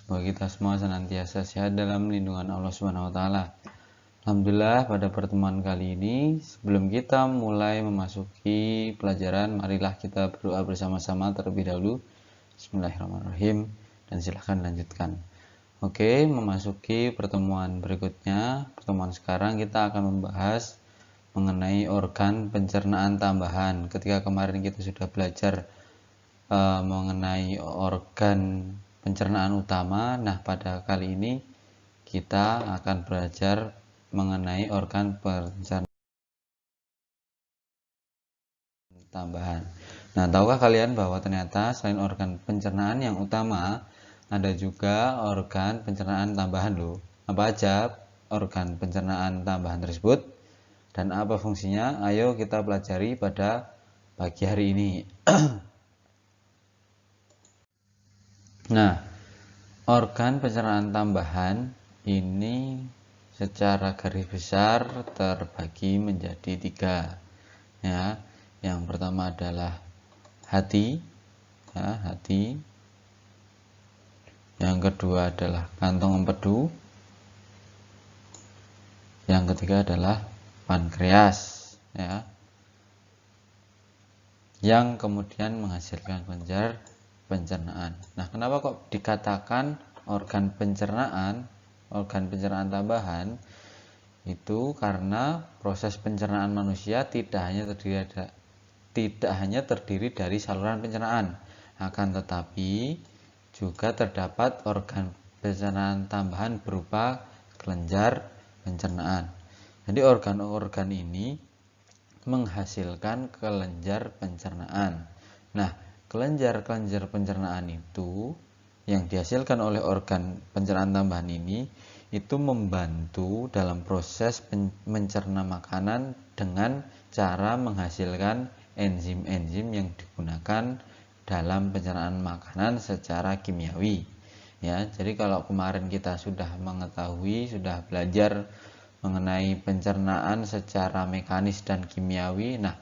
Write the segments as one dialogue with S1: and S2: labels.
S1: Semoga kita semua senantiasa sehat dalam lindungan Allah Subhanahu wa taala. Alhamdulillah, pada pertemuan kali ini sebelum kita mulai memasuki pelajaran, marilah kita berdoa bersama-sama terlebih dahulu. Bismillahirrahmanirrahim, dan silahkan lanjutkan. Oke, memasuki pertemuan berikutnya. Pertemuan sekarang kita akan membahas mengenai organ pencernaan tambahan. Ketika kemarin kita sudah belajar mengenai organ pencernaan utama, nah pada kali ini kita akan belajar mengenai organ pencernaan tambahan. Nah, tahukah kalian bahwa ternyata selain organ pencernaan yang utama, ada juga organ pencernaan tambahan loh. Apa aja organ pencernaan tambahan tersebut dan apa fungsinya? Ayo kita pelajari pada pagi hari ini. Nah, organ pencernaan tambahan ini secara garis besar terbagi menjadi 3. Ya, yang pertama adalah hati, ya, hati. Yang kedua adalah kantong empedu. Yang ketiga adalah pankreas, ya, yang kemudian menghasilkan kelenjar pencernaan. Nah, kenapa kok dikatakan organ pencernaan tambahan? Itu karena proses pencernaan manusia tidak hanya terdiri dari saluran pencernaan, akan tetapi juga terdapat organ pencernaan tambahan berupa kelenjar pencernaan. Jadi organ-organ ini menghasilkan kelenjar pencernaan. Nah, kelenjar-kelenjar pencernaan itu yang dihasilkan oleh organ pencernaan tambahan ini itu membantu dalam proses mencerna makanan dengan cara menghasilkan enzim-enzim yang digunakan dalam pencernaan makanan secara kimiawi. Ya, jadi kalau kemarin kita sudah belajar mengenai pencernaan secara mekanis dan kimiawi, nah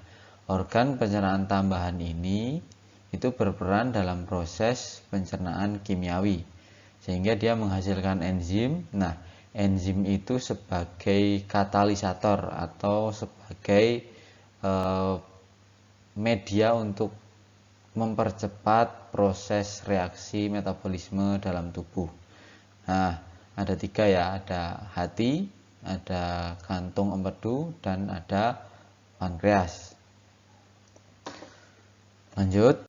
S1: organ pencernaan tambahan ini itu berperan dalam proses pencernaan kimiawi sehingga dia menghasilkan enzim. Nah, enzim itu sebagai katalisator atau sebagai media untuk mempercepat proses reaksi metabolisme dalam tubuh. Nah, ada 3 ya, ada hati, ada kantung empedu, dan ada pankreas. Lanjut.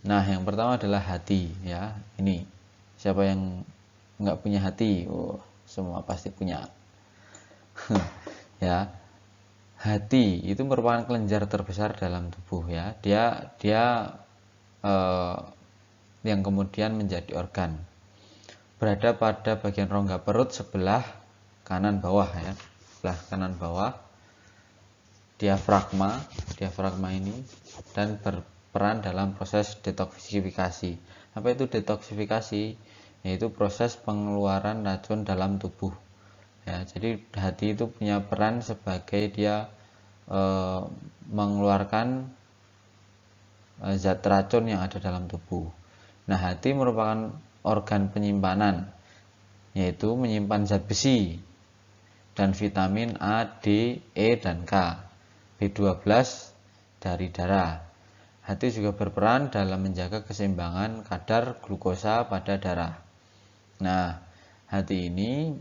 S1: Nah, yang pertama adalah hati, ya. Ini siapa yang nggak punya hati? Oh, semua pasti punya. Ya, hati itu merupakan kelenjar terbesar dalam tubuh, ya. Dia yang kemudian menjadi organ. Berada pada bagian rongga perut sebelah kanan bawah, ya. Sebelah kanan bawah. Diafragma ini, dan berperan dalam proses detoksifikasi. Apa itu detoksifikasi? Yaitu proses pengeluaran racun dalam tubuh. Ya, jadi hati itu punya peran sebagai dia mengeluarkan zat racun yang ada dalam tubuh. Nah, hati merupakan organ penyimpanan, yaitu menyimpan zat besi dan vitamin A, D, E, dan K, B12 dari darah. Hati juga berperan dalam menjaga keseimbangan kadar glukosa pada darah. Nah, hati ini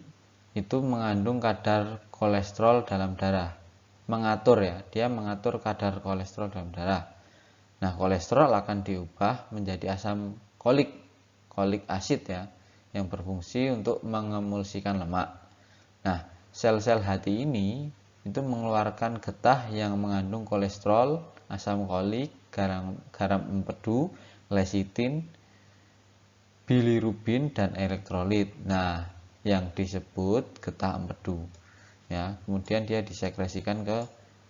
S1: itu mengandung kadar kolesterol dalam darah. Dia mengatur kadar kolesterol dalam darah. Nah, kolesterol akan diubah menjadi asam kolik asid, ya, yang berfungsi untuk mengemulsikan lemak. Nah, sel-sel hati ini itu mengeluarkan getah yang mengandung kolesterol, asam kolik, garam empedu, lecitin, bilirubin, dan elektrolit. Nah, yang disebut getah empedu, ya. Kemudian dia disekresikan ke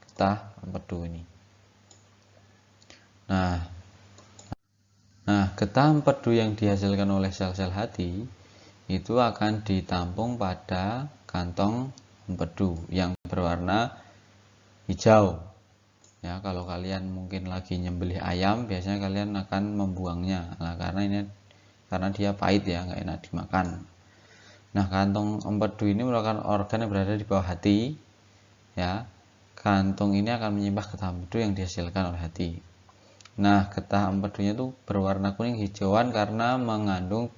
S1: getah empedu ini. Nah, getah empedu yang dihasilkan oleh sel-sel hati itu akan ditampung pada kantong empedu yang berwarna hijau. Ya, kalau kalian mungkin lagi nyembelih ayam, biasanya kalian akan membuangnya. Nah, karena ini karena dia pahit ya, nggak enak dimakan. Nah, kantong empedu ini merupakan organ yang berada di bawah hati ya. Kantung ini akan menyimpan getah empedu yang dihasilkan oleh hati. Nah, getah empedunya itu berwarna kuning hijauan karena mengandung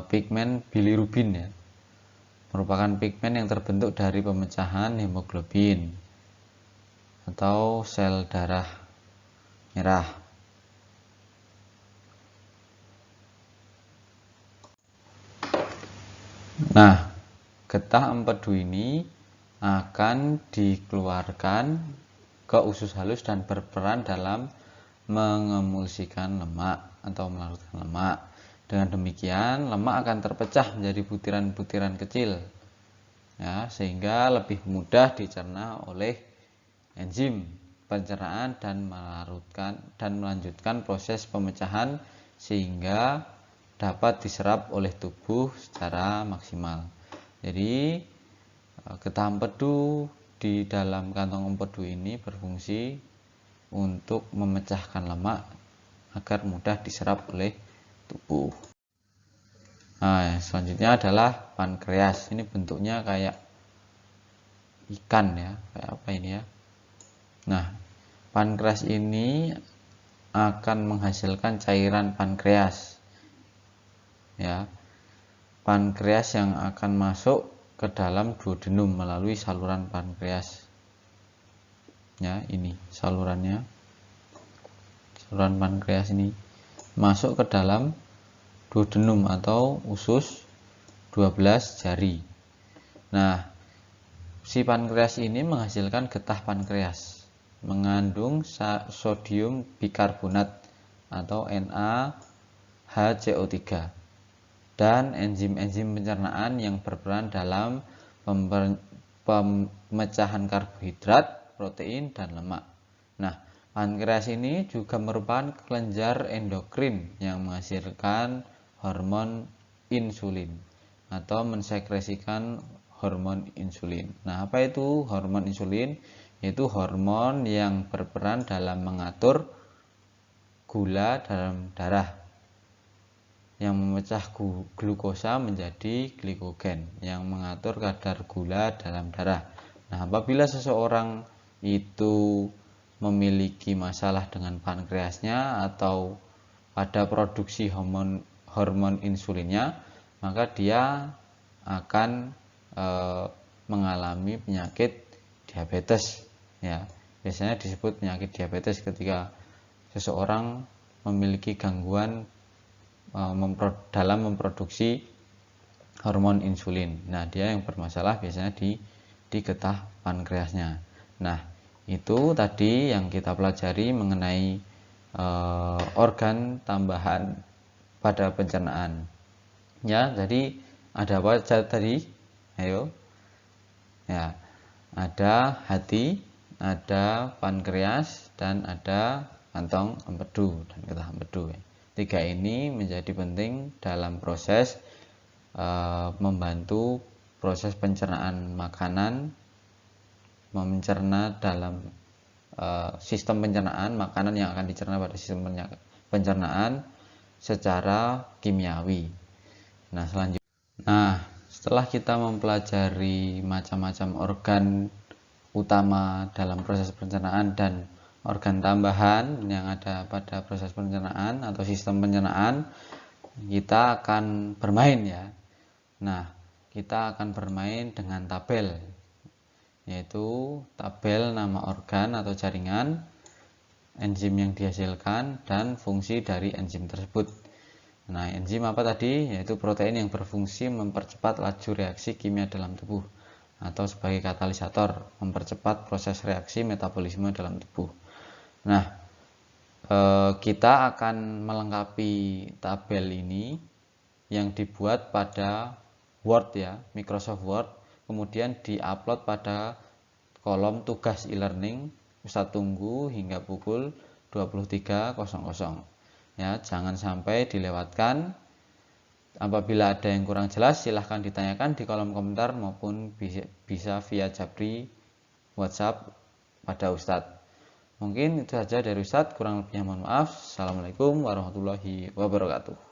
S1: pigmen bilirubin ya. Merupakan pigmen yang terbentuk dari pemecahan hemoglobin atau sel darah merah. Nah, getah empedu ini akan dikeluarkan ke usus halus dan berperan dalam mengemulsikan lemak atau melarutkan lemak. Dengan demikian, lemak akan terpecah menjadi butiran-butiran kecil, ya, sehingga lebih mudah dicerna oleh enzim pencernaan dan melanjutkan proses pemecahan sehingga dapat diserap oleh tubuh secara maksimal. Jadi, getah empedu di dalam kantong empedu ini berfungsi untuk memecahkan lemak agar mudah diserap oleh tubuh. Nah, selanjutnya adalah pankreas. Ini bentuknya kayak ikan ya, kayak apa ini ya. Nah, pankreas ini akan menghasilkan cairan pankreas. Ya. Pankreas yang akan masuk ke dalam duodenum melalui saluran pankreas. Ya, ini salurannya. Saluran pankreas ini masuk ke dalam duodenum atau usus 12 jari. Nah, si pankreas ini menghasilkan getah pankreas mengandung sodium bikarbonat atau NaHCO3 dan enzim-enzim pencernaan yang berperan dalam pemecahan karbohidrat, protein, dan lemak. Nah, pankreas ini juga merupakan kelenjar endokrin yang menghasilkan hormon insulin atau mensekresikan hormon insulin. Nah, apa itu hormon insulin? Yaitu hormon yang berperan dalam mengatur gula dalam darah, yang memecah glukosa menjadi glikogen, yang mengatur kadar gula dalam darah. Nah, apabila seseorang itu memiliki masalah dengan pankreasnya atau pada produksi hormon insulinnya, maka dia akan mengalami penyakit diabetes ya. Biasanya disebut penyakit diabetes ketika seseorang memiliki gangguan dalam memproduksi hormon insulin. Nah, dia yang bermasalah biasanya di getah pankreasnya. Nah, itu tadi yang kita pelajari mengenai organ tambahan pada pencernaan. Ya, jadi ada apa saja tadi? Ayo. Ya, ada hati, ada pankreas, dan ada kantong empedu dan getah empedu. Tiga ini menjadi penting dalam proses membantu proses pencernaan makanan, mencerna dalam sistem pencernaan makanan yang akan dicerna pada sistem pencernaan secara kimiawi. Nah, selanjutnya. Nah, setelah kita mempelajari macam-macam organ utama dalam proses pencernaan dan organ tambahan yang ada pada proses pencernaan atau sistem pencernaan, kita akan bermain ya. Nah, kita akan bermain dengan tabel, yaitu tabel nama organ atau jaringan, enzim yang dihasilkan, dan fungsi dari enzim tersebut. Nah, enzim apa tadi? Yaitu protein yang berfungsi mempercepat laju reaksi kimia dalam tubuh atau sebagai katalisator, mempercepat proses reaksi metabolisme dalam tubuh. Nah, kita akan melengkapi tabel ini yang dibuat pada Word ya, Microsoft Word, kemudian diupload pada kolom tugas e-learning. Ustadz tunggu hingga pukul 23.00 ya, jangan sampai dilewatkan. Apabila ada yang kurang jelas silahkan ditanyakan di kolom komentar maupun bisa via Jabri WhatsApp pada Ustadz. Mungkin itu saja dari Ustadz, kurang lebihnya mohon maaf. Assalamualaikum warahmatullahi wabarakatuh.